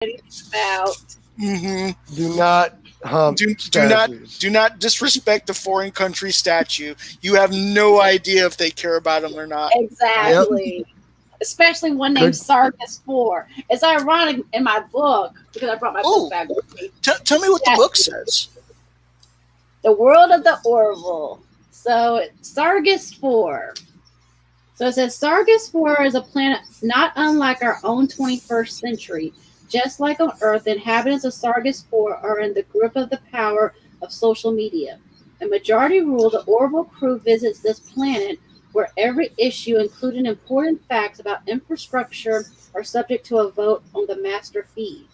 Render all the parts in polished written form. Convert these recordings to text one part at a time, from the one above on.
about. Mm-hmm. Do not hump statues. Do not disrespect the foreign country statue. You have no idea if they care about them or not. Exactly. Yep. Especially one named Sargus 4. It's ironic in my book, because I brought my book back with me. Tell me what the book says. The World of the Orville. So, Sargus 4. So it says, Sargus 4 is a planet not unlike our own 21st century. Just like on Earth, the inhabitants of Sargus 4 are in the grip of the power of social media. In majority rule, the Orville crew visits this planet where every issue, including important facts about infrastructure, are subject to a vote on the master feed,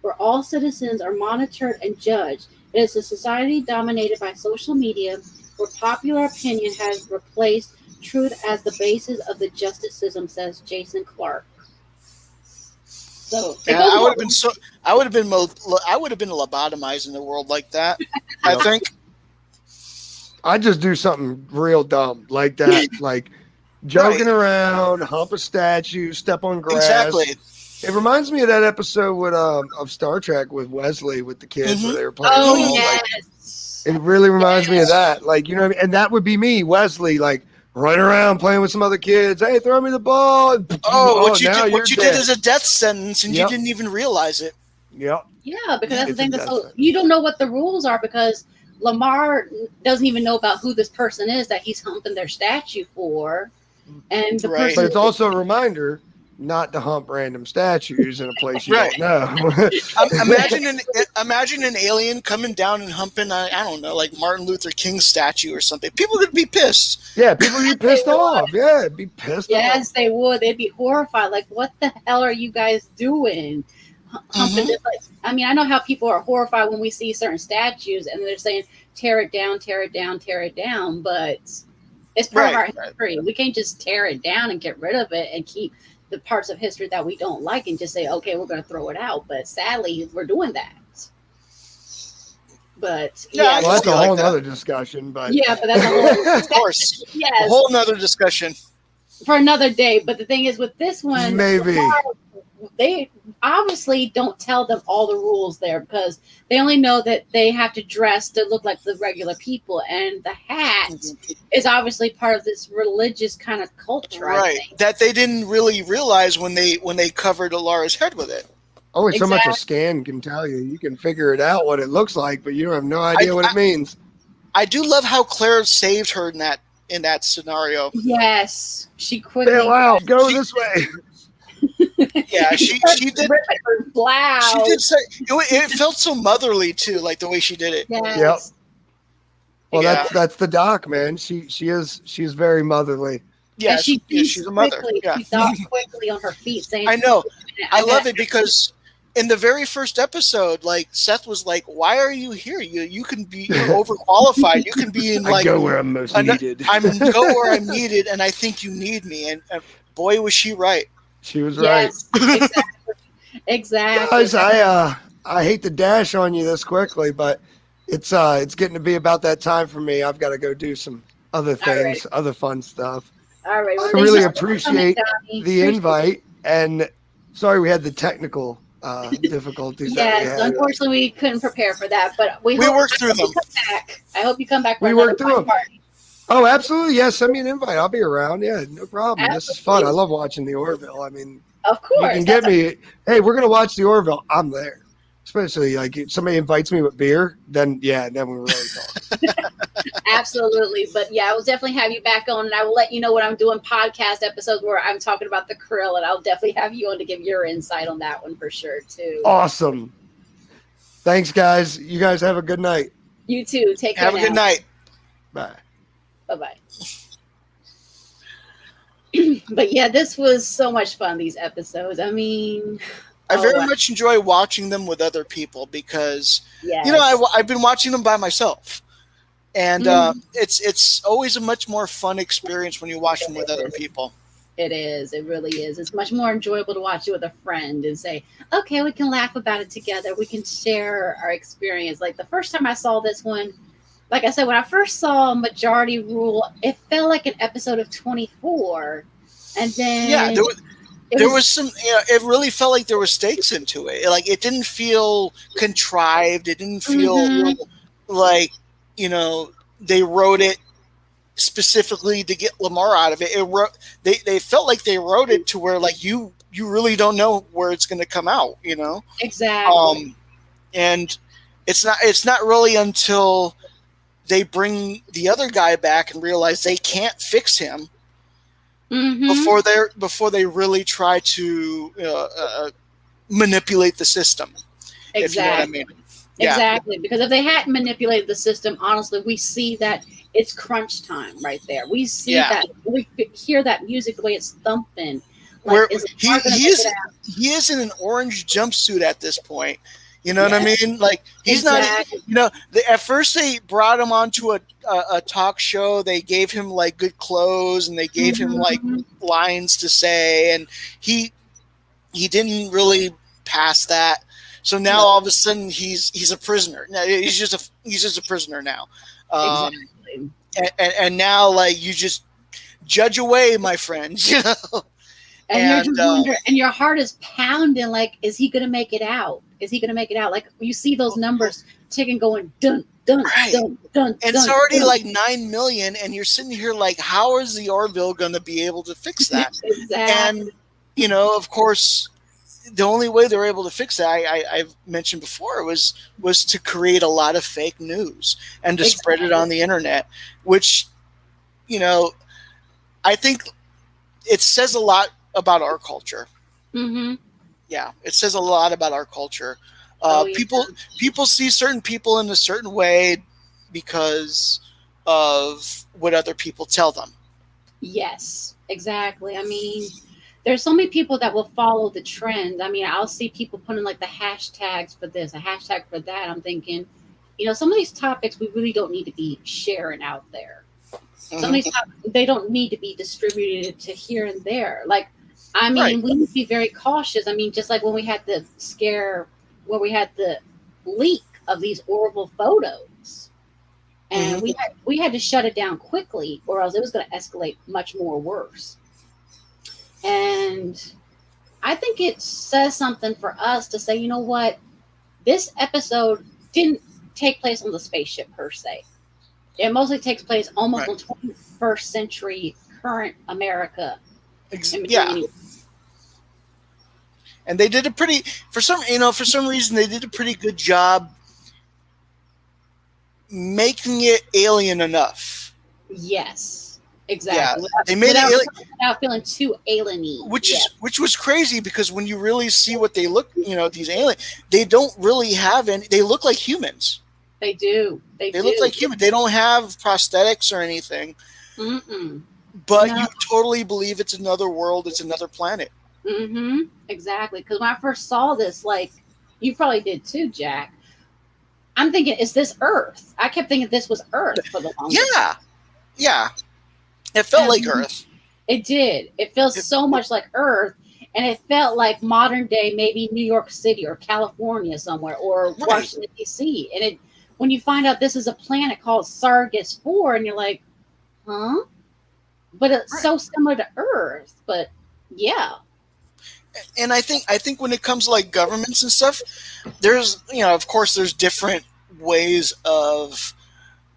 where all citizens are monitored and judged. It is a society dominated by social media, where popular opinion has replaced truth as the basis of the justice system, says Jason Clark. So yeah, I would have been lobotomized in a world like that. I think. I just do something real dumb like that, like joking around, hump a statue, step on grass. Exactly. It reminds me of that episode with of Star Trek with Wesley with the kids where they were playing. Oh yes. Like, it really reminds me of that. Like, you know what I mean? And that would be me, Wesley, like running around playing with some other kids. Hey, throw me the ball. What you did is a death sentence and you didn't even realize it. Yep. Yeah, because that's the thing. You don't know what the rules are because Lamar doesn't even know about who this person is that he's humping their statue for. And the person, but it's also a reminder not to hump random statues in a place you don't know. Imagine an alien coming down and humping, I don't know, like Martin Luther King's statue or something. People would be pissed. Yeah, people would be pissed off. Yeah, be pissed off. Yes, they would. They'd be horrified. Like, what the hell are you guys doing? Humping this, like, I mean, I know how people are horrified when we see certain statues and they're saying, tear it down, tear it down, tear it down. But it's part of our history. We can't just tear it down and get rid of it and keep the parts of history that we don't like and just say, okay, we're going to throw it out. But sadly, we're doing that. But well, that's a whole other discussion. But but that's a whole of course, yes, a whole nother discussion for another day. But the thing is, with this one, maybe they obviously don't tell them all the rules there because they only know that they have to dress to look like the regular people, and the hat is obviously part of this religious kind of culture, right? That they didn't really realize when they covered Alara's head with it. Oh, it's so much a scan can tell you. You can figure it out what it looks like, but you have no idea what it means. I do love how Claire saved her in that scenario. Yes, she quickly. Go this way. Yeah, she did. Loud. She did say it felt so motherly too, like the way she did it. Yes. Yep. Well, that's the doc, man. She's very motherly. Yeah, she's a mother. Yeah. She thought quickly on her feet, saying, "I know." I love it because in the very first episode, like Seth was like, "Why are you here? You can be overqualified. You can be in like go where I'm most needed. Go where I'm needed, and I think you need me." And boy, was she right. She was right. Exactly. Guys, I hate to dash on you this quickly, but it's getting to be about that time for me. I've got to go do some other things, other fun stuff. All right. Well, I really appreciate the invite, and sorry we had the technical difficulties. Yes, unfortunately we couldn't prepare for that, but we worked through them. I hope you come back. We worked through them. Oh, absolutely. Yeah, send me an invite. I'll be around. Yeah, no problem. Absolutely. This is fun. I love watching the Orville. I mean, of course. You can get me, hey, we're going to watch the Orville. I'm there. Especially like if somebody invites me with beer, then we really talk. Absolutely. But yeah, I will definitely have you back on, and I will let you know when I'm doing podcast episodes where I'm talking about the krill, and I'll definitely have you on to give your insight on that one for sure too. Awesome. Thanks, guys. You guys have a good night. You too. Take care. Have a good night. Bye. Bye-bye. But yeah, this was so much fun, these episodes. I mean, I very much enjoy watching them with other people because, I've been watching them by myself. And it's always a much more fun experience when you watch them with other people. It is. It really is. It's much more enjoyable to watch it with a friend and say, okay, we can laugh about it together. We can share our experience. Like the first time I saw this one, like I said, when I first saw Majority Rule, it felt like an episode of 24. And then there was some, it really felt like there were stakes into it. Like, it didn't feel contrived. It didn't feel like, they wrote it specifically to get Lamar out of it. They felt like they wrote it to where, like, you really don't know where it's going to come out, Exactly. And it's not really until they bring the other guy back and realize they can't fix him before they really try to manipulate the system. Exactly. If you know what I mean. Yeah. Exactly. Because if they hadn't manipulated the system, honestly, we see that it's crunch time right there. We see that, we hear that music, the way it's thumping. Like, he is in an orange jumpsuit at this point. You know what I mean? Like, he's not. At first they brought him onto a talk show. They gave him like good clothes and they gave him like lines to say, and he didn't really pass that. So now all of a sudden he's a prisoner. Now he's just a prisoner now. Exactly. And now, like, you just judge away, my friends. And you're just wondering, and your heart is pounding. Like, is he going to make it out? Is he going to make it out? Like, you see those numbers ticking, going dun dun dun dun. And it's already like 9 million, and you're sitting here like, how is the Orville going to be able to fix that? Exactly. And of course, the only way they're able to fix that, I've mentioned before, was to create a lot of fake news and to spread it on the internet, which, I think it says a lot about our culture. Yeah, it says a lot about our culture. People see certain people in a certain way because of what other people tell them. Yes, exactly. I mean, there's so many people that will follow the trend. I mean, I'll see people putting like the hashtags for this, a hashtag for that. I'm thinking, some of these topics we really don't need to be sharing out there. Some of these topics, they don't need to be distributed to here and there. Like, I mean, we need to be very cautious. I mean, just like when we had the scare, where we had the leak of these Orville photos, and we had to shut it down quickly, or else it was going to escalate much more worse. And I think it says something for us to say, you know what, this episode didn't take place on the spaceship per se. It mostly takes place almost on 21st century current America. And they did for some reason they did a pretty good job making it alien enough. Yes, exactly. Yeah, they made it without feeling too alien-y. Which was crazy, because when you really see what they look, these aliens, they don't really have any. They look like humans. They do. They look like humans. They don't have prosthetics or anything. But you totally believe it's another world. It's another planet. Exactly. Because when I first saw this, like, you probably did too, Jack, I'm thinking, is this Earth? I kept thinking this was Earth for the longest time. Yeah. It felt like Earth. It did. It feels so much like Earth. And it felt like modern day, maybe New York City or California somewhere, or Washington, D.C. And when you find out this is a planet called Sargas 4, and you're like, huh? But it's so similar to Earth. But yeah. And I think when it comes to like governments and stuff, there's, of course, there's different ways of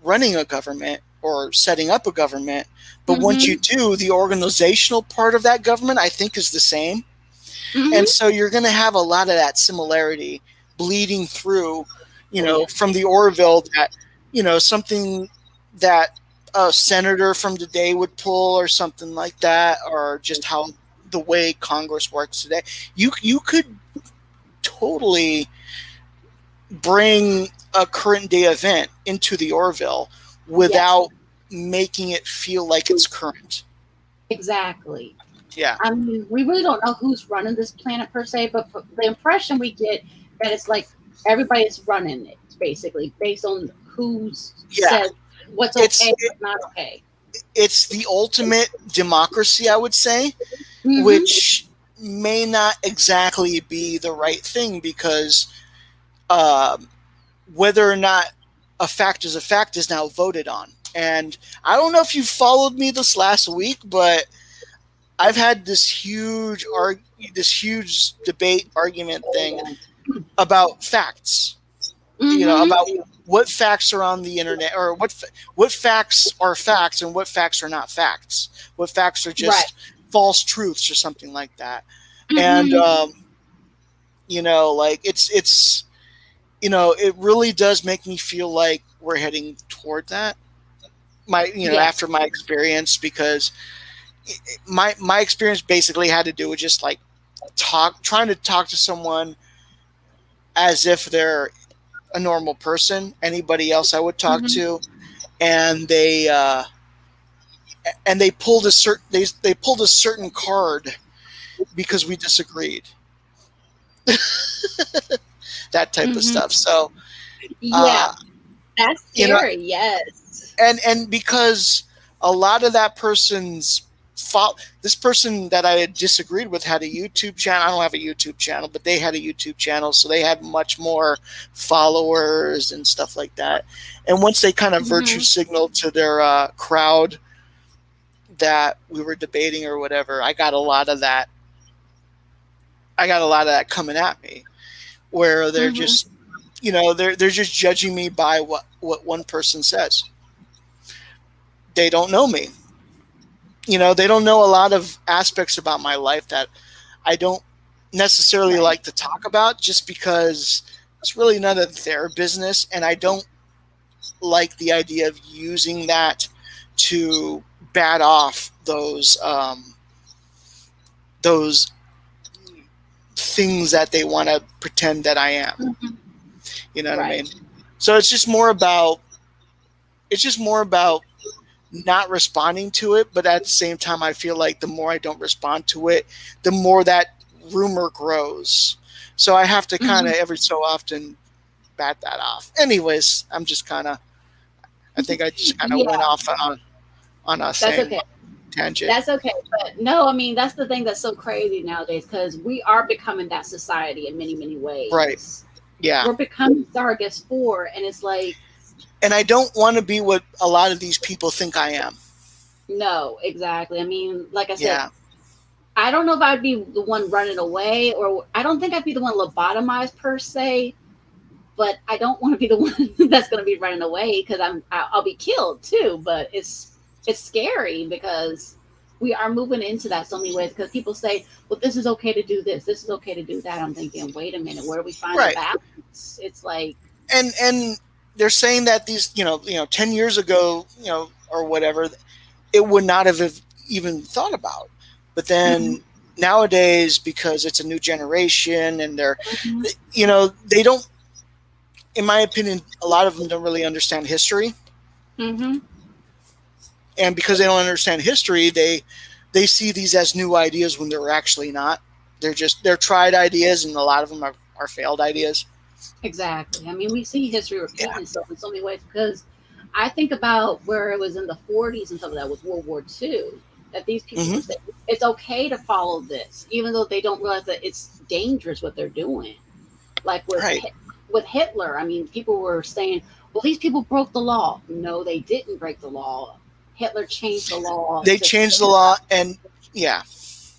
running a government or setting up a government. But once you do, the organizational part of that government, I think, is the same. And so you're going to have a lot of that similarity bleeding through, from the Orville, that, something that a senator from today would pull, or something like that, or just how the way Congress works today. You could totally bring a current day event into the Orville without making it feel like it's current. Exactly. Yeah. I mean, we really don't know who's running this planet per se, but the impression we get that it's like everybody's running it, basically, based on who's said what's okay, what's not okay. It's the ultimate democracy, I would say, which may not exactly be the right thing, because whether or not a fact is now voted on. And I don't know if you followed me this last week, but I've had this huge debate argument thing about facts. About what facts are on the internet, or what facts are facts and what facts are not facts. What facts are just false truths or something like that. And like it's it really does make me feel like we're heading toward that. After my experience, because my experience basically had to do with just like trying to talk to someone as if they're a normal person, anybody else I would talk to, and they pulled a certain card because we disagreed. That type of stuff. So that's scary. Yes, and because a lot of that person's this person that I had disagreed with had a YouTube channel. I don't have a YouTube channel, but they had a YouTube channel, so they had much more followers and stuff like that. And once they kind of virtue signaled to their crowd that we were debating or whatever, I got a lot of that coming at me, where they're just, they're just judging me by what one person says. They don't know me. They don't know a lot of aspects about my life that I don't necessarily like to talk about, just because it's really none of their business. And I don't like the idea of using that to bat off those things that they want to pretend that I am. You know what I mean? So it's just more about not responding to it, but at the same time, I feel like the more I don't respond to it, the more that rumor grows. So I have to kind of every so often bat that off. Anyways, I just kind of went off on a tangent. That's okay. But no, I mean, that's the thing that's so crazy nowadays, because we are becoming that society in many, many ways. Right. Yeah. We're becoming Sargas 4, and it's like, and I don't want to be what a lot of these people think I am. No, exactly. I mean, like I said, I don't know if I'd be the one running away, or I don't think I'd be the one lobotomized per se, but I don't want to be the one that's going to be running away, because I'll be killed too. But it's scary, because we are moving into that so many ways, because people say, well, this is okay to do this is okay to do that. I'm thinking, wait a minute, where do we find the balance? It's like, and they're saying that these 10 years ago, or whatever, it would not have even thought about. But then nowadays, because it's a new generation, and they're they don't, in my opinion, a lot of them don't really understand history. And because they don't understand history, they see these as new ideas when they're actually not. They're tried ideas, and a lot of them are failed ideas. Exactly. I mean, we see history repeating itself in so many ways, because I think about where it was in the 40s and stuff like that with World War II, that these people would say it's okay to follow this, even though they don't realize that it's dangerous what they're doing. Like with Hitler, I mean, people were saying, well, these people broke the law. No, they didn't break the law. Hitler changed the law. They changed the law, and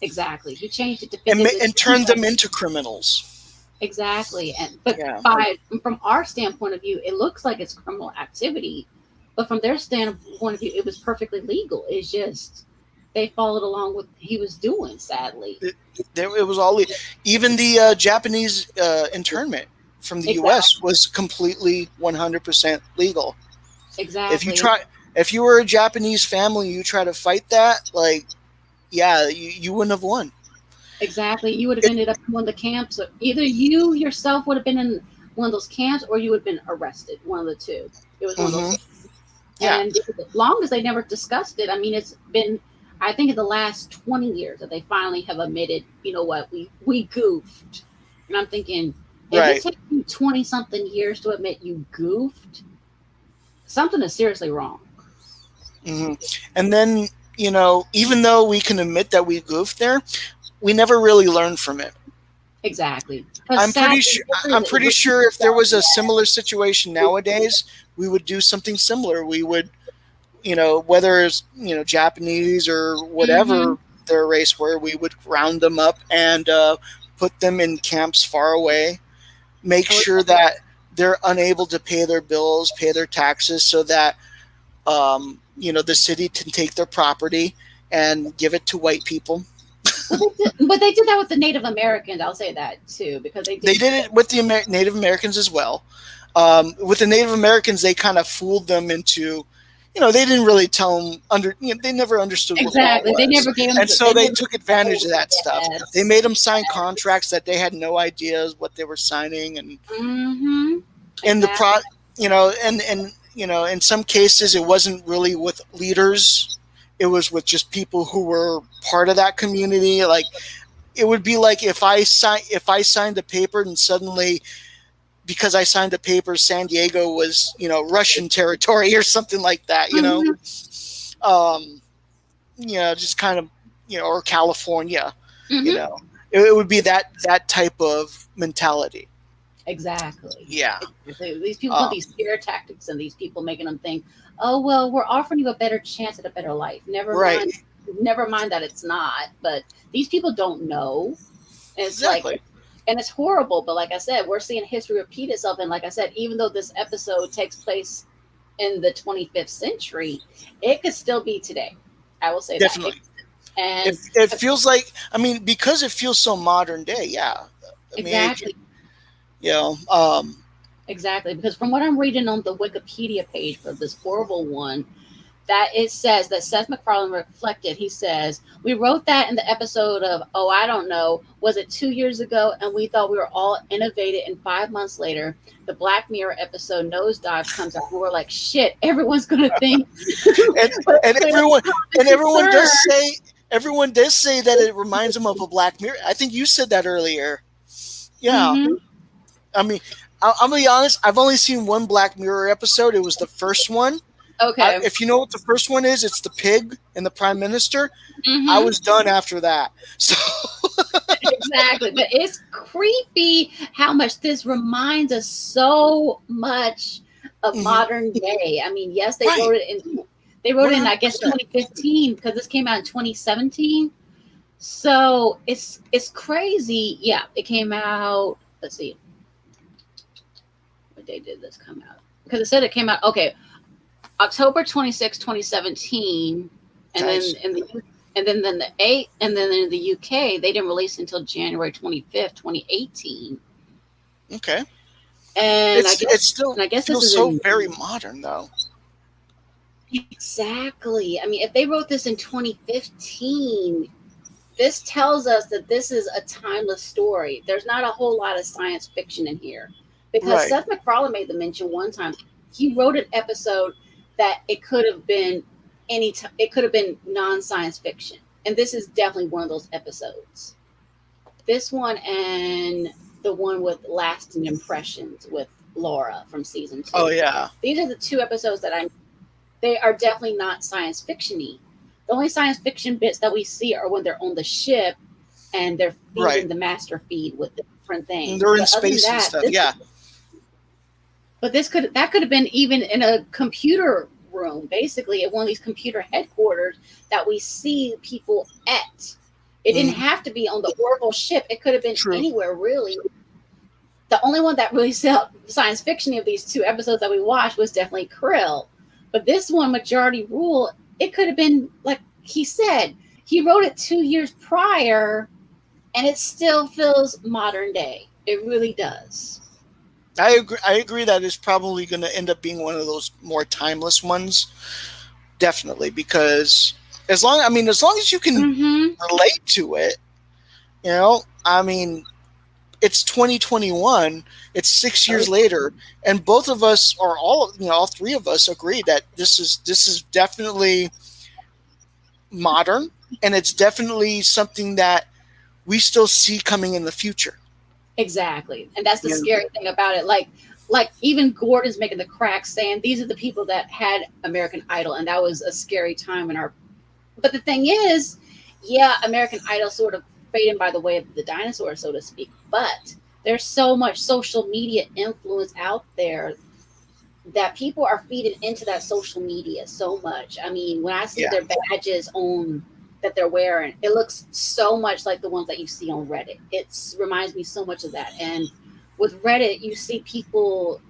exactly. He changed it to and turned them into criminals. Exactly. But from our standpoint of view, it looks like it's criminal activity, but from their standpoint of view, it was perfectly legal. It's just they followed along with what he was doing. Sadly, it was all, even the Japanese internment from the U.S. was completely 100% legal. Exactly. If you were a Japanese family, you try to fight that, you wouldn't have won. Exactly. You would have ended up in one of the camps. So either you yourself would have been in one of those camps, or you would have been arrested. One of the two. It was one of those. And as long as they never discussed it, I mean, it's been, I think, in the last 20 years that they finally have admitted, you know what, we goofed. And I'm thinking, if it takes you 20-something years to admit you goofed, something is seriously wrong. And then, even though we can admit that we goofed there, we never really learned from it. Exactly. I'm pretty sure if there was a similar situation nowadays, we would do something similar. We would, whether it's, Japanese or whatever, their race, where we would round them up and put them in camps far away, make sure that they're unable to pay their bills, pay their taxes, so that the city can take their property and give it to white people. But they did that with the Native Americans. I'll say that too, because they did it with the Native Americans as well. With the Native Americans, they kind of fooled them into, they didn't really tell them they never understood exactly. What law was. They never gave them, and so they took advantage of that stuff. They made them sign contracts that they had no idea what they were signing, and and in some cases it wasn't really with leaders. It was with just people who were part of that community. Like, it would be like if I signed a paper and suddenly, because I signed a paper, San Diego was, Russian territory or something like that, just kind of, or California, it would be that type of mentality. Exactly. Yeah. These people put these scare tactics and these people making them think, oh, well, we're offering you a better chance at a better life. Never mind that it's not. But these people don't know. And it's exactly. And it's horrible. But like I said, we're seeing history repeat itself. And like I said, even though this episode takes place in the 25th century, it could still be today. I will say definitely. That. And it feels like, because it feels so modern day. Yeah. Exactly. Exactly, because from what I'm reading on the Wikipedia page for this horrible one, that it says that Seth MacFarlane reflected. He says, we wrote that in the episode of, I don't know, was it 2 years ago? And we thought we were all innovated. And 5 months later, the Black Mirror episode Nosedive comes up. And we're like, shit, everyone's going to think. and everyone does say that it reminds them of a Black Mirror. I think you said that earlier. Yeah. Mm-hmm. I'll be honest, I've only seen one Black Mirror episode. It was the first one. Okay. If you know what the first one is, it's the pig and the prime minister. I was done after that. So exactly. But it's creepy how much this reminds us so much of modern day. Yes, they wrote it in I guess 2015, because this came out in 2017. So it's crazy. Yeah, it came out, let's see. What day did this come out? Because it said it came out, October 26, 2017, and nice. then in the UK they didn't release until January 25th, 2018. Okay. And I guess this is so very modern though. Exactly. If they wrote this in 2015, this tells us that this is a timeless story. There's not a whole lot of science fiction in here, because Seth MacFarlane made the mention one time. He wrote an episode that it could have been it could have been non-science fiction, and this is definitely one of those episodes. This one and the one with Lasting Impressions with Laura from season 2. Oh yeah, these are the two episodes that they are definitely not science fiction-y. The only science fiction bits that we see are when they're on the ship and they're feeding the master feed with different things. And they're in space and stuff. Yeah. But that could have been even in a computer room, basically at one of these computer headquarters that we see people at. It didn't have to be on the Orville ship. It could have been anywhere, really. The only one that really said science fiction of these two episodes that we watched was definitely Krill. But this one, Majority Rule, it could have been, like he said, he wrote it 2 years prior, and it still feels modern day. It really does. I agree that it's probably going to end up being one of those more timeless ones. Definitely, because as long as you can relate to it, it's 2021. It's 6 years later, and both of us, or all three of us, agree that this is definitely modern, and it's definitely something that we still see coming in the future. Exactly, and that's the scary thing about it. Like even Gordon's making the cracks, saying these are the people that had American Idol, and that was a scary time in our. But the thing is, American Idol sort of fading by the way of the dinosaur, so to speak. But there's so much social media influence out there that people are feeding into that social media so much. When I see their badges on that they're wearing. It looks so much like the ones that you see on Reddit. It reminds me so much of that. And with Reddit, you see people.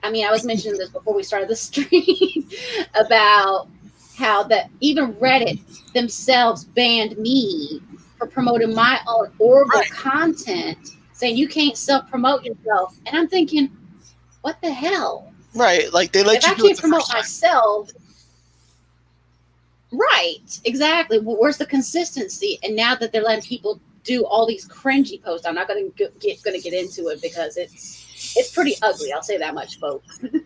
I mean, I was mentioning this before we started the stream about how that even Reddit themselves banned me for promoting my own Orville content, saying you can't self-promote yourself. And I'm thinking, what the hell? Right, like they let if you I do it can't the promote first time. myself. Right, exactly. Where's the consistency? And now that they're letting people do all these cringy posts, I'm not going to get into it because it's pretty ugly. I'll say that much, folks. Because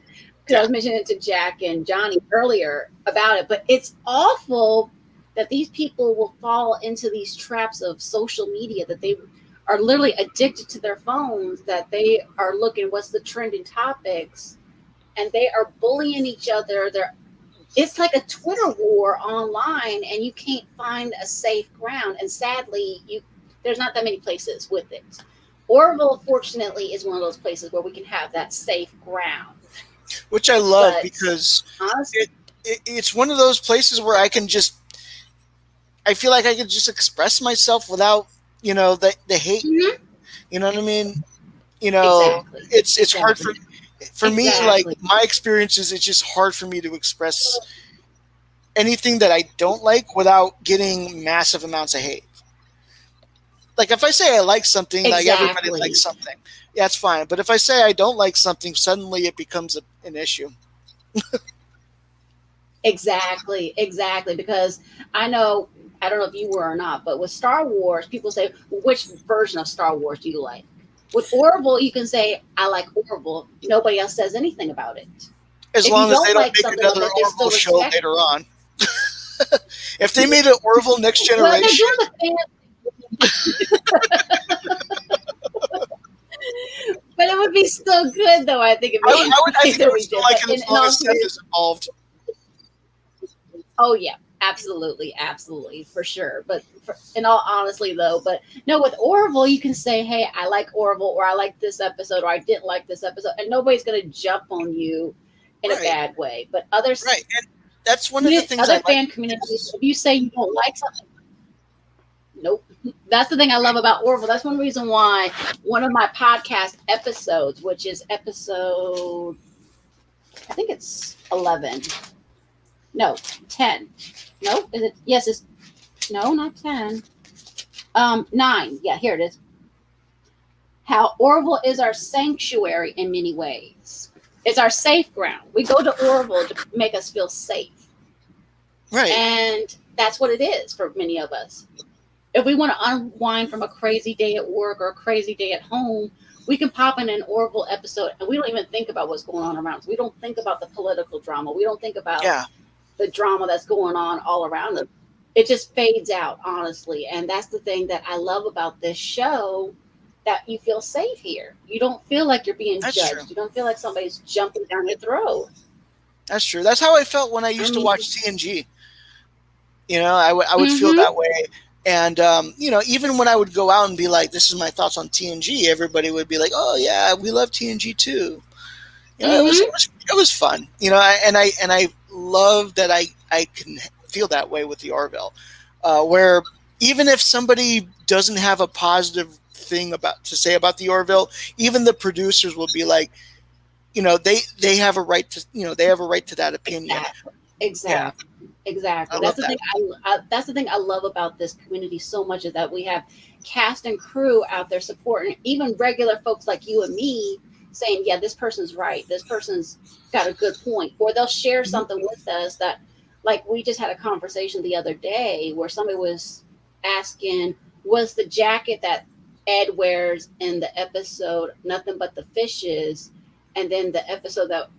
I was mentioning it to Jack and Johnny earlier about it, but it's awful that these people will fall into these traps of social media, that they are literally addicted to their phones, that they are looking what's the trending topics, and they are bullying each other. It's like a Twitter war online, and you can't find a safe ground. And sadly, there's not that many places with it. Orville, fortunately, is one of those places where we can have that safe ground. Which I love, because honestly, it's one of those places where I feel like I can just express myself without, the hate. Mm-hmm. You know what I mean? Exactly. It's hard for me, like my experiences, it's just hard for me to express anything that I don't like without getting massive amounts of hate. Like if I say I like something, like everybody likes something, yeah, it's fine. But if I say I don't like something, suddenly it becomes an issue. Exactly. Because I don't know if you were or not, but with Star Wars, people say, which version of Star Wars do you like? With Orville, you can say, I like Orville. Nobody else says anything about it. As long as they don't make another Orville show later on. If they made an Orville Next Generation. Well, they're doing but it would be still good, though, I think. I think I would still like it as long as Seth is involved. Oh, yeah. Absolutely, for sure. But in all honesty, though, but no, with Orville, you can say, "Hey, I like Orville," or "I like this episode," or "I didn't like this episode," and nobody's going to jump on you in a bad way. But others, right, and that's one of the things. Other fan communities, if you say you don't like something, nope. That's the thing I love about Orville. That's one reason why one of my podcast episodes, which is episode, I think it's 11. No, 10. No, is it? Yes, it's no, not 10. 9. Yeah, here it is. How Orville is our sanctuary in many ways. It's our safe ground. We go to Orville to make us feel safe. Right. And that's what it is for many of us. If we want to unwind from a crazy day at work or a crazy day at home, we can pop in an Orville episode and we don't even think about what's going on around us. We don't think about the political drama. We don't think about the drama that's going on all around us. It just fades out, honestly. And that's the thing that I love about this show, that you feel safe here. You don't feel like you're being judged. True. You don't feel like somebody's jumping down your throat. That's true. That's how I felt when I used to watch TNG. I would feel that way. And, even when I would go out and be like, this is my thoughts on TNG, everybody would be like, oh, yeah, we love TNG too. It was fun, and I love that I can feel that way with the Orville, where even if somebody doesn't have a positive thing to say about the Orville, even the producers will be like, they have a right to, they have a right to that opinion. Exactly. That's the thing. That's the thing I love about this community so much, is that we have cast and crew out there supporting, even regular folks like you and me, saying, yeah, this person's right. This person's got a good point. Or they'll share something with us that, like, we just had a conversation the other day where somebody was asking, was the jacket that Ed wears in the episode Nothing But the Fishes, and then the episode that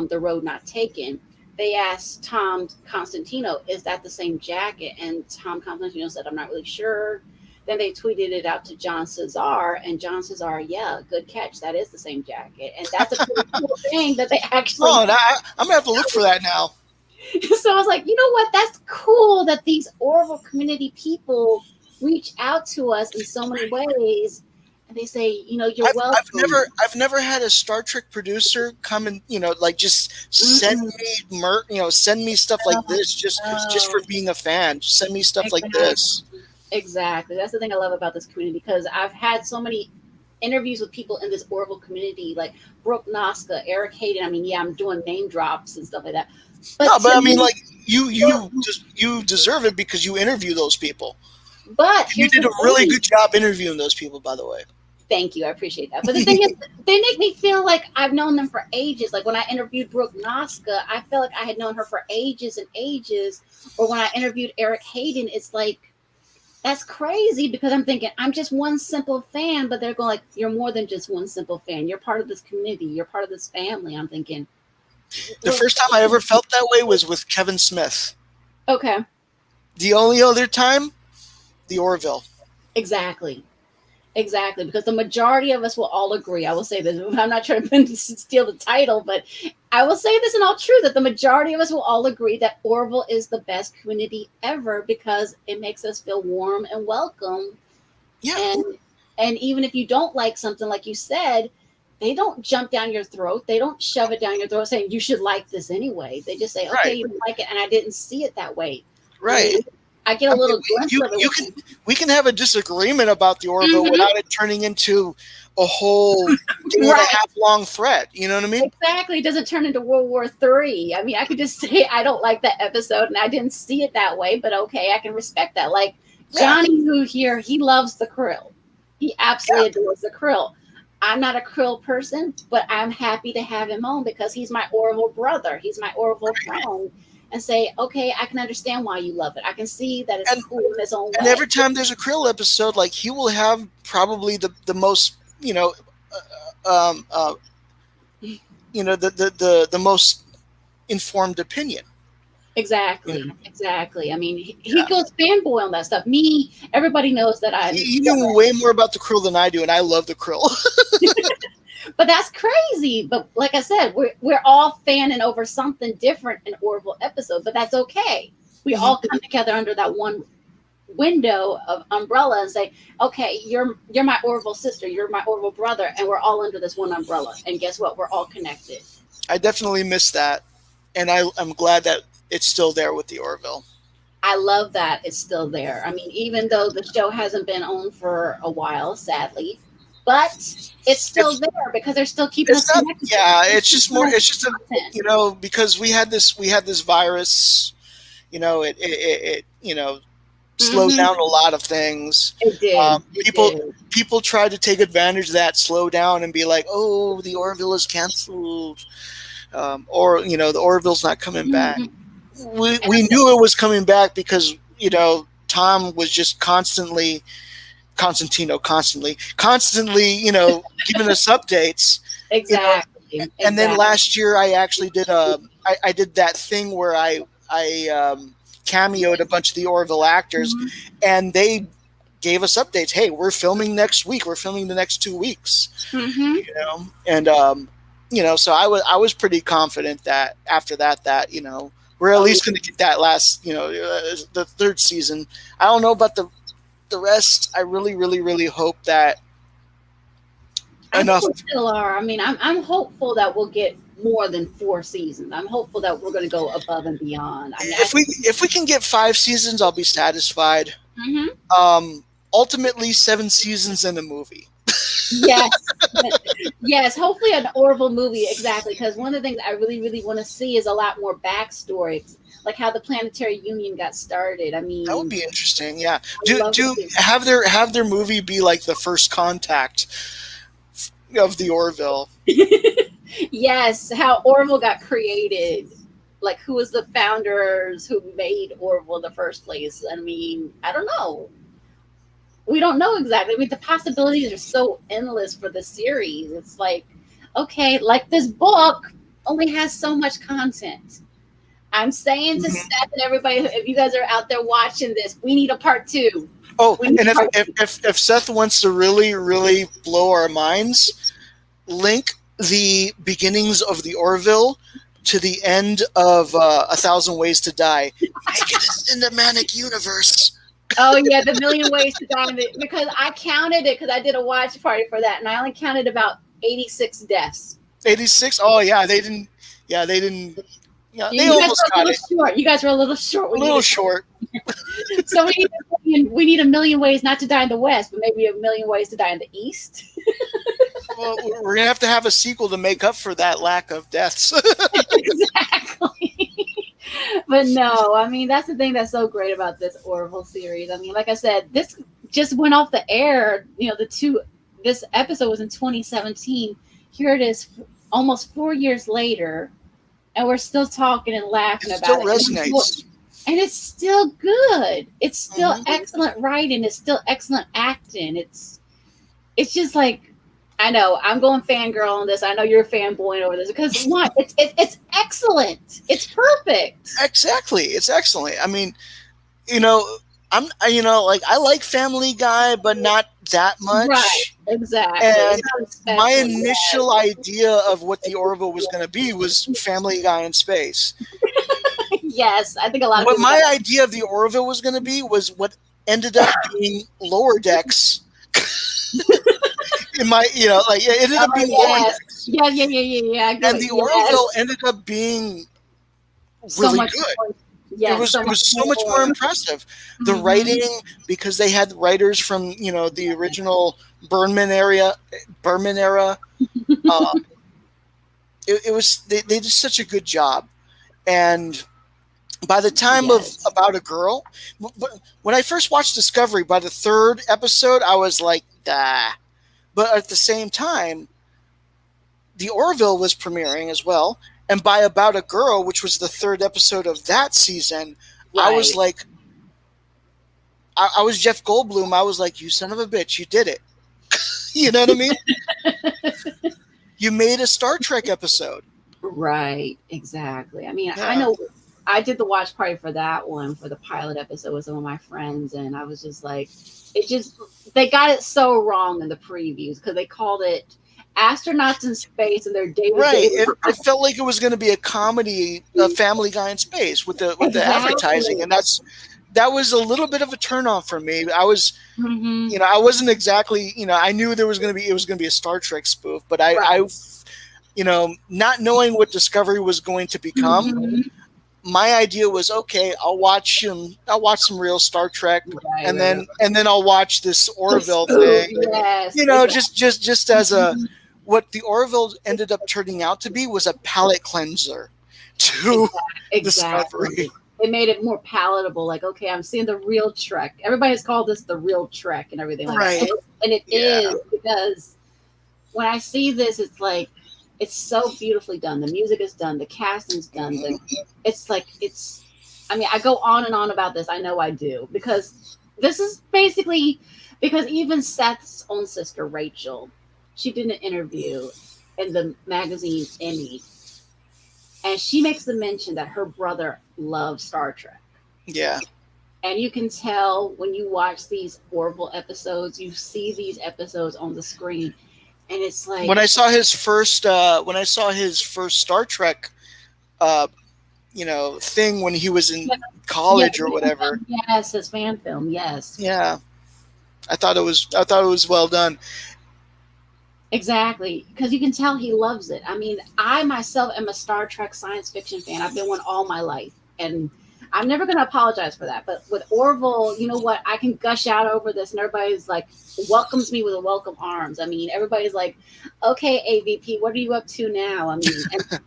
The Road Not Taken, they asked Tom Constantino, is that the same jacket? And Tom Constantino said, I'm not really sure. Then they tweeted it out to John Cesar, and John Cesar, yeah, good catch. That is the same jacket. And that's a pretty cool thing that they actually... Oh, I'm going to have to look for that now. So I was like, you know what? That's cool that these Orville community people reach out to us in so many ways. and they say, you're welcome. I've never had a Star Trek producer come and like just send me send me stuff like this just for being a fan. Just send me stuff like this. Exactly. That's the thing I love about this community, because I've had so many interviews with people in this Orville community, like Brooke Noska, Eric Hayden. I mean, yeah, I'm doing name drops and stuff like that. But I mean, like you deserve it because you interview those people. But you did a really good job interviewing those people, by the way. Thank you. I appreciate that. But the thing is, they make me feel like I've known them for ages. Like when I interviewed Brooke Noska, I felt like I had known her for ages and ages. Or when I interviewed Eric Hayden, it's like, that's crazy, because I'm thinking I'm just one simple fan, but they're going like, you're more than just one simple fan. You're part of this community. You're part of this family. I'm thinking. The first time I ever felt that way was with Kevin Smith. Okay. The only other time, the Orville. Exactly, because the majority of us will all agree. I will say this. I'm not trying to steal the title, but I will say this in all truth, that the majority of us will all agree that Orville is the best community ever, because it makes us feel warm and welcome. Yeah. And even if you don't like something, like you said, they don't jump down your throat. They don't shove it down your throat saying you should like this anyway. They just say, okay, you like it, and I didn't see it that way. Right. I get a little glimpse of it. We can have a disagreement about the Orville without it turning into a whole day and a half long thread. You know what I mean? Exactly. It doesn't turn into World War III. I mean, I could just say I don't like that episode and I didn't see it that way, but okay, I can respect that. Like Johnny Who here, he loves the krill. He absolutely adores the krill. I'm not a krill person, but I'm happy to have him on because he's my Orville brother. He's my Orville friend. And say, okay, I can understand why you love it. I can see that it's cool in its own way. And every time there's a krill episode, like he will have probably the most, the most informed opinion. Exactly. I mean, he goes fanboy on that stuff. Me, everybody knows that you know way more about the krill than I do, and I love the krill. But that's crazy. But like I said, we're all fanning over something different in Orville episode, but that's okay. We all come together under that one window of umbrella and say, okay, you're my Orville sister, you're my Orville brother, and we're all under this one umbrella. And guess what? We're all connected. I definitely miss that. And I'm glad that it's still there with the Orville. I love that it's still there. I mean, even though the show hasn't been on for a while, sadly, but it's still there because they're still keeping us connected. Yeah, it's just because we had this virus, it slowed down a lot of things. It did. People tried to take advantage of that, slow down, and be like, "Oh, the Orville is canceled," or the Orville's not coming back. We knew it was coming back because Tom was just constantly, giving us updates. Exactly. And then last year I actually did I did that thing where I cameoed a bunch of the Orville actors, and they gave us updates. Hey, we're filming next week. We're filming the next 2 weeks. And so I was pretty confident that after that we're at least going to get that last the third season. I don't know about the rest. I really, really, really hope that enough. Still are. I mean, I'm hopeful that we'll get more than 4 seasons. I'm hopeful that we're going to go above and beyond. I mean, if we can get 5 seasons, I'll be satisfied. Ultimately, 7 seasons and a movie. Yes. Hopefully, an Orville movie. Exactly, because one of the things I really, really want to see is a lot more backstory, like how the Planetary Union got started. I mean, that would be interesting. Yeah, have their movie be like the first contact of the Orville. Yes, how Orville got created. Like, who was the founders who made Orville in the first place? I mean, I don't know. We don't know exactly. I mean, the possibilities are so endless for the series. It's like, okay, like this book only has so much content. I'm saying to Seth and everybody, if you guys are out there watching this, we need a part 2. Oh, and if Seth wants to really, really blow our minds, link the beginnings of the Orville to the end of 1,000 Ways to Die. Make it in the manic universe. Oh yeah, the Million Ways to Die because I counted it because I did a watch party for that, and I only counted about 86 deaths. 86? Oh yeah, they didn't. Yeah, they didn't. Yeah, they You guys almost were a got little it. short. You guys were a little short. A little short. So we need a million ways not to die in the West, but maybe a million ways to die in the East. Well, we're gonna have to have a sequel to make up for that lack of deaths. Exactly. But no, I mean that's the thing that's so great about this Orville series. I mean, like I said, this just went off the air. You know, this episode was in 2017. Here it is, almost 4 years later, and we're still talking and laughing It about still it. resonates. And it's still good. It's still excellent writing. It's still excellent acting. It's just like, I know I'm going fangirl on this. I know you're fanboying over this because one, it's excellent. It's perfect. Exactly, it's excellent. I mean, you know, like I like Family Guy, but not that much. Right, exactly. And my initial idea of what the Orville was going to be was Family Guy in space. Yes, I think a lot of What my idea of the Orville was going to be was what ended up being Lower Decks. It ended up being Lower Decks. Yeah. And the Orville ended up being really good. Yeah, it was so much more impressive. The writing, because they had writers from the original Berman era. It was they did such a good job, and by the time of About a Girl, when I first watched Discovery, by the third episode, I was like, "Dah." But at the same time, the Orville was premiering as well. And by About a Girl, which was the third episode of that season, I was like, I was Jeff Goldblum. I was like, you son of a bitch, you did it. You know what I mean? You made a Star Trek episode. Right, exactly. I mean, yeah. I know I did the watch party for that one, for the pilot episode with some of my friends. And I was just like, they got it so wrong in the previews because they called it Astronauts in Space and their day. Right. It felt like it was going to be a comedy, a Family Guy in space with the advertising, and that was a little bit of a turnoff for me. I was, I wasn't exactly, I knew it was going to be a Star Trek spoof, but I not knowing what Discovery was going to become. My idea was, okay, I'll watch some real Star Trek, and then I'll watch this Orville thing. Yes, just as a. What the Orville ended up turning out to be was a palate cleanser to Discovery. It made it more palatable. Like, okay, I'm seeing the real Trek. Everybody has called this the real Trek and everything like that. And it is, because when I see this, it's like, it's so beautifully done. The music is done. The casting's done. I go on and on about this. I know I do. Because this is basically, because even Seth's own sister, Rachel, she did an interview in the magazine Emmy, and she makes the mention that her brother loves Star Trek. Yeah. And you can tell when you watch these Orville episodes, you see these episodes on the screen, and it's like, when I saw his first Star Trek thing when he was in college or whatever. Yes, his fan film, yes. Yeah. I thought it was well done. Exactly, because you can tell he loves it. I mean, I myself am a Star Trek science fiction fan. I've been one all my life, and I'm never going to apologize for that. But with Orville, you know what? I can gush out over this, and everybody's like, welcomes me with a welcome arms. I mean, everybody's like, okay, AVP, what are you up to now? I mean, and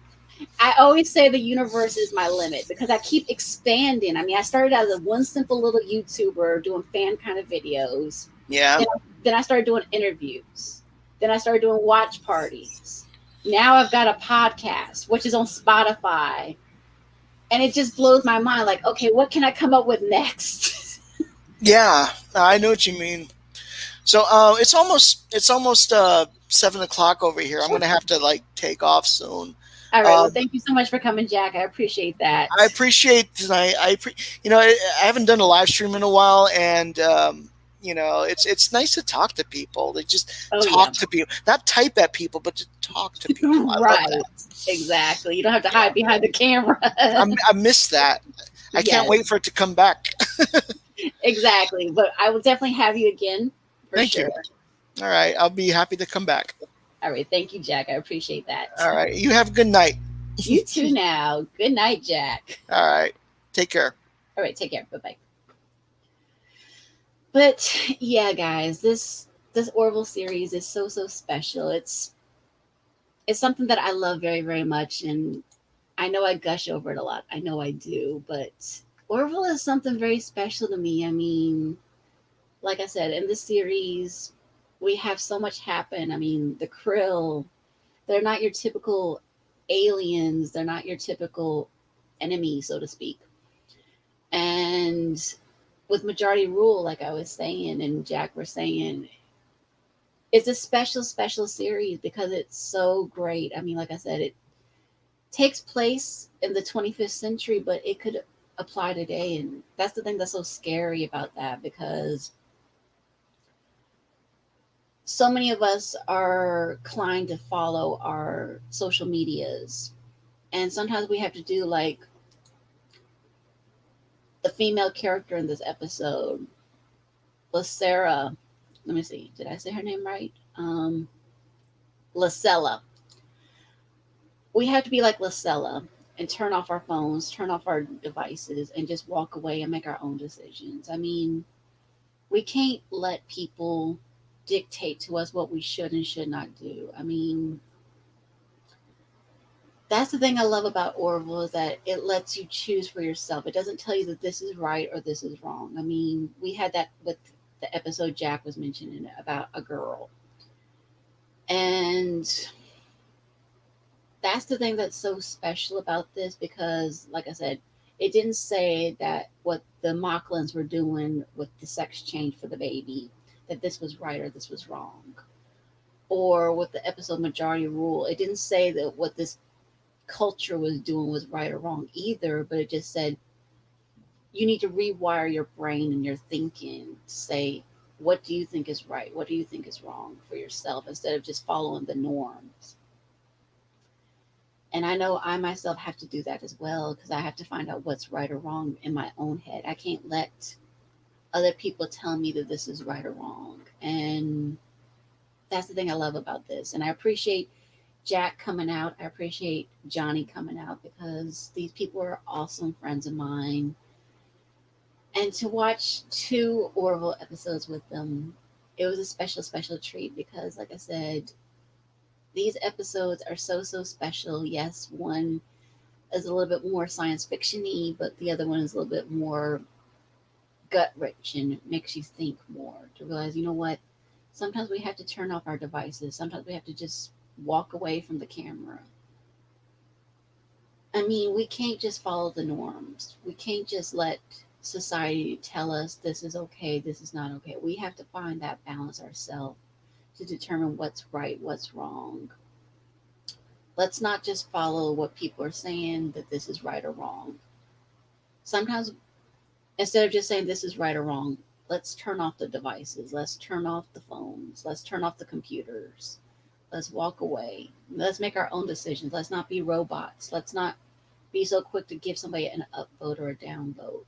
I always say the universe is my limit because I keep expanding. I mean, I started out as a one simple little YouTuber doing fan kind of videos. Yeah. Then I started doing interviews. Then I started doing watch parties. Now I've got a podcast, which is on Spotify. And it just blows my mind. Like, okay, what can I come up with next? Yeah, I know what you mean. So it's almost 7:00 over here. I'm going to have to take off soon. All right. Well, thank you so much for coming, Jack. I appreciate that. I appreciate tonight. I haven't done a live stream in a while, and it's nice to talk to people. They just talk to people, not type at people, but to talk to people. Right. Exactly. You don't have to hide behind the camera. I miss that. I can't wait for it to come back. Exactly. But I will definitely have you again for Thank sure. you. All right. I'll be happy to come back. All right. Thank you, Jack. I appreciate that. All right. You have a good night. You too now. Good night, Jack. All right. Take care. All right. Take care. Bye bye. But yeah, guys, this Orville series is so special. It's something that I love very very much, and I know I gush over it a lot. I know I do, but Orville is something very special to me. I mean, like I said, in this series, we have so much happen. I mean, the Krill, they're not your typical aliens, they're not your typical enemy, so to speak. And with majority rule, like I was saying, and Jack were saying, it's a special series because it's so great. I mean, like I said, it takes place in the 25th century, but it could apply today. And that's the thing that's so scary about that, because so many of us are inclined to follow our social medias. And sometimes we have to do like the female character in this episode, Lacera. Let me see. Did I say her name right? Lacella. We have to be like Lacella and turn off our phones, turn off our devices, and just walk away and make our own decisions. I mean, we can't let people dictate to us what we should and should not do. I mean, that's the thing I love about Orville, is that it lets you choose for yourself. It doesn't tell you that this is right or this is wrong. I mean, we had that with the episode Jack was mentioning about a girl. And that's the thing that's so special about this, because, like I said, it didn't say that what the Mocklins were doing with the sex change for the baby, that this was right or this was wrong. Or with the episode Majority Rule, it didn't say that what this culture was doing was right or wrong either, but it just said you need to rewire your brain and your thinking to say, what do you think is right? What do you think is wrong for yourself, instead of just following the norms? And I know I myself have to do that as well, because I have to find out what's right or wrong in my own head. I can't let other people tell me that this is right or wrong. And that's the thing I love about this. And I appreciate Jack coming out. I appreciate Johnny coming out, because these people are awesome friends of mine. And to watch two Orville episodes with them, it was a special treat, because, like I said, these episodes are so special. Yes, one is a little bit more science fiction-y, but the other one is a little bit more gut wrench and makes you think more, to realize, you know what, sometimes we have to turn off our devices. Sometimes we have to just walk away from the camera. I mean, we can't just follow the norms. We can't just let society tell us this is okay, this is not okay. We have to find that balance ourselves to determine what's right, what's wrong. Let's not just follow what people are saying that this is right or wrong. Sometimes, instead of just saying this is right or wrong, let's turn off the devices. Let's turn off the phones. Let's turn off the computers. Let's walk away. Let's make our own decisions. Let's not be robots. Let's not be so quick to give somebody an upvote or a downvote.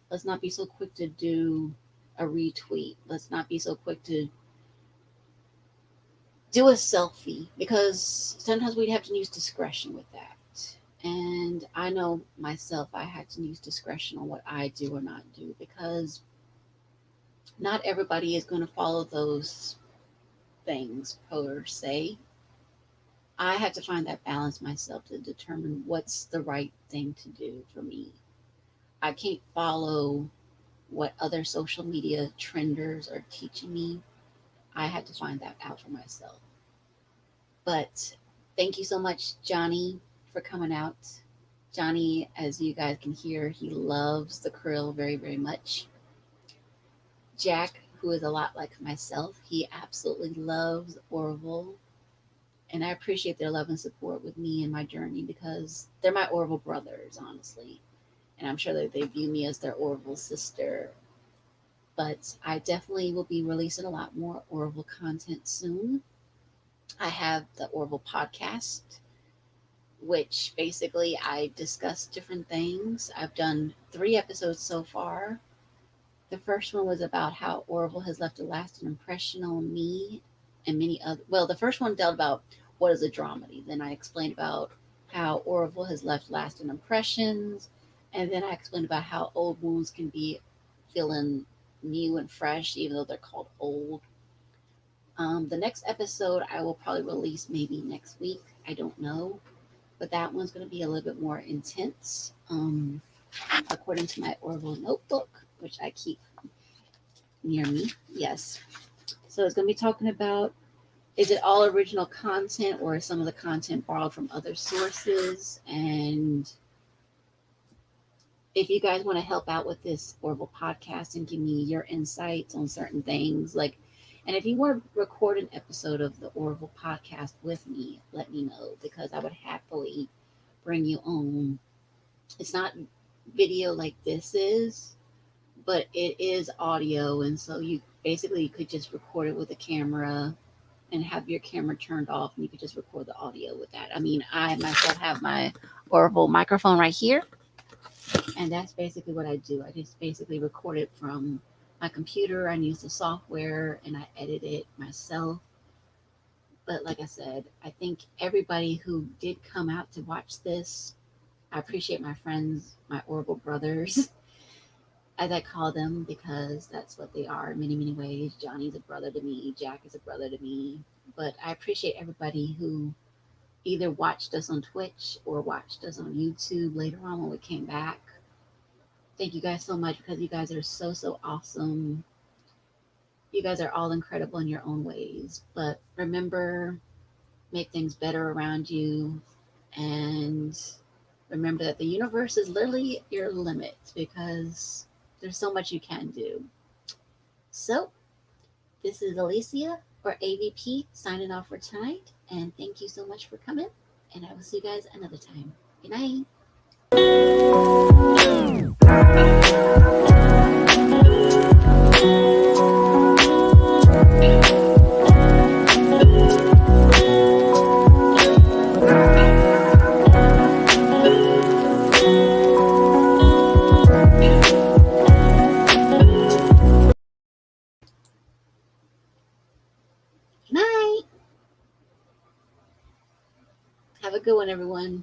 Let's not be so quick to do a retweet. Let's not be so quick to do a selfie, because sometimes we have to use discretion with that. And I know myself, I had to use discretion on what I do or not do, because not everybody is going to follow those things per se. I had to find that balance myself to determine what's the right thing to do for me. I can't follow what other social media trenders are teaching me. I had to find that out for myself. But thank you so much, Johnny, for coming out. Johnny, as you guys can hear, he loves the Krill very, very much. Jack, who is a lot like myself, he absolutely loves Orville. And I appreciate their love and support with me in my journey, because they're my Orville brothers, honestly. And I'm sure that they view me as their Orville sister. But I definitely will be releasing a lot more Orville content soon. I have the Orville podcast, which basically I discuss different things. I've done 3 episodes so far. The first one was about how Orville has left a lasting impression on me and many other. Well, the first one dealt about what is a dramedy. Then I explained about how Orville has left lasting impressions, and then I explained about how old wounds can be feeling new and fresh, even though they're called old. The next episode I will probably release maybe next week. I don't know, but that one's going to be a little bit more intense, according to my Orville notebook, which I keep near me. Yes. So it's going to be talking about, is it all original content or is some of the content borrowed from other sources? And if you guys want to help out with this Orville podcast and give me your insights on certain things, like, and if you want to record an episode of the Orville podcast with me, let me know, because I would happily bring you on. It's not video like this is, but it is audio, and so you basically could just record it with a camera and have your camera turned off, and you could just record the audio with that. I mean, I myself have my Orville microphone right here, and that's basically what I do. I just basically record it from my computer. I use the software and I edit it myself. But like I said, I think everybody who did come out to watch this, I appreciate my friends, my Orville brothers, as I call them, because that's what they are in many, many ways. Johnny's a brother to me. Jack is a brother to me. But I appreciate everybody who either watched us on Twitch or watched us on YouTube later on when we came back. Thank you guys so much, because you guys are so, so awesome. You guys are all incredible in your own ways. But remember, make things better around you. And remember that the universe is literally your limit, because there's so much you can do. So, this is Alicia, or AVP, signing off for tonight. And thank you so much for coming. And I will see you guys another time. Good night. Good night. Have a good one, everyone.